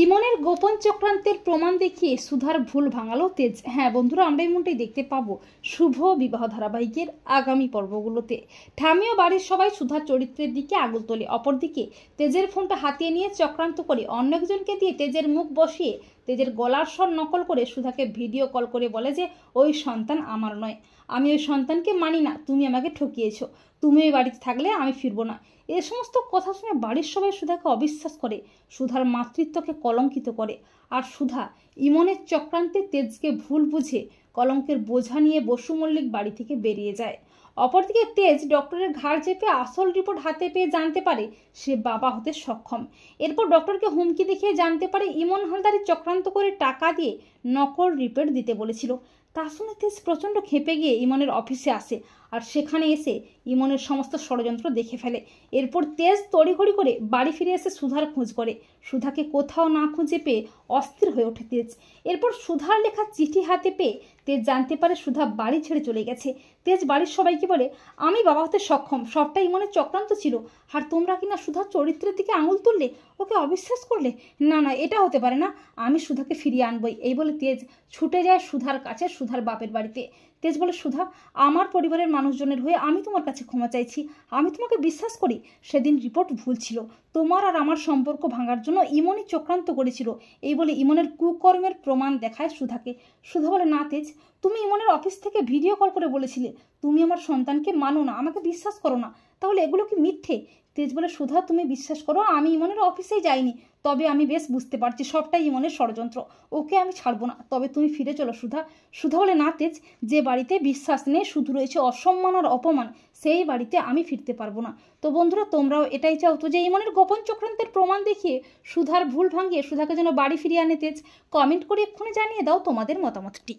ইমনের গোপন চক্রান্তের প্রমাণ দেখিয়ে সুধার ভুল ভাঙালো তেজ। হ্যাঁ বন্ধুরা, আমরা এমনটাই দেখতে পাবো শুভ বিবাহ ধারাবাহিকের আগামী পর্বগুলোতে। ঠামিও বাড়ির সবাই সুধার চরিত্রের দিকে আঙুল তোলে। অপরদিকে তেজের ফোনটা হাতিয়ে নিয়ে চক্রান্ত করে অন্য একজনকে দিয়ে তেজের মুখ বসিয়ে তেজের গলার স্বর নকল করে সুধাকে ভিডিও কল করে বলে যে ওই সন্তান আমার নয়, আমি ওই সন্তানকে মানি না, তুমি আমাকে ঠকিয়েছো, তুমি ওই বাড়িতে থাকলে আমি ফিরবো না। এ সমস্ত কথা শুনে বাড়ির সবাই সুধাকে অবিশ্বাস করে, সুধার মাতৃত্বকে কলঙ্কিত করে। আর সুধা ইমনের চক্রান্তে তেজকে ভুল বুঝে কলঙ্কের বোঝা নিয়ে বসু মল্লিক বাড়ি থেকে বেরিয়ে যায়। অপরদিকে তেজ ডক্টরের ঘাড় চেপে আসল রিপোর্ট হাতে পেয়ে জানতে পারে সে বাবা হতে সক্ষম। এরপর ডক্টরকে হুমকি দেখিয়ে জানতে পারে ইমন হালদারি চক্রান্ত করে টাকা দিয়ে নকল রিপোর্ট দিতে বলেছিল। তা শুনে তেজ প্রচণ্ড ক্ষেপে গিয়ে ইমনের অফিসে আসে আর সেখানে এসে ইমনের সমস্ত ষড়যন্ত্র দেখে ফেলে। এরপর তেজ তড়িঘড়ি করে বাড়ি ফিরে এসে সুধার খোঁজ করে। সুধাকে কোথাও না খুঁজে পেয়ে অস্থির হয়ে ওঠে তেজ। এরপর সুধার লেখা চিঠি হাতে পেয়ে তেজ জানতে পারে সুধা বাড়ি ছেড়ে চলে গেছে। তেজ বাড়ির সবাইকে বলে আমি বাবা হতে সক্ষম, সবটা ইমনের চক্রান্ত ছিল, আর তোমরা কিনা সুধার চরিত্রের দিকে আঙুল তুললে, ওকে অবিশ্বাস করলে। না না, এটা হতে পারে না, আমি সুধাকে ফিরিয়ে আনবই। এই বলে তেজ ছুটে যায় সুধার কাছে, সুধার বাপের বাড়িতে। তেজ বলে সুধা, আমার পরিবারের মানুষজনের হয়ে আমি তোমার কাছে ক্ষমা চাইছি, আমি তোমাকে বিশ্বাস করি, সেদিন রিপোর্ট ভুল ছিল, তোমার আর আমার সম্পর্ক ভাঙার জন্য ইমনই চক্রান্ত করেছিল। এই বলে ইমনের কুকর্মের প্রমাণ দেখায় সুধাকে। সুধা বলে না তেজ, তুমি ইমনের অফিস থেকে ভিডিও কল করে বলেছিলে তুমি আমার সন্তানকে মানো না, আমাকে বিশ্বাস করো না, তাহলে এগুলো কি মিথ্যে? তেজ বলে সুধা, তুমি বিশ্বাস করো, আমি ইমনের অফিসেই যাইনি, তবে আমি বেশ বুঝতে পারছি সবটাই ইমনের ষড়যন্ত্র, ওকে আমি ছাড়বো না, তবে তুমি ফিরে চলো সুধা। সুধা বলে না তেজ, যে বাড়িতে বিশ্বাস নেই, শুধু রয়েছে অসম্মান আর অপমান, সেই বাড়িতে আমি ফিরতে পারবো না। তো বন্ধুরা, তোমরাও এটাই চাও তো যে ইমনের গোপন চক্রান্তের প্রমাণ দেখিয়ে সুধার ভুল ভাঙিয়ে সুধাকে যেন বাড়ি ফিরিয়ে আনে তেজ? কমেন্ট করে এক্ষুনি জানিয়ে দাও তোমাদের মতামতটি।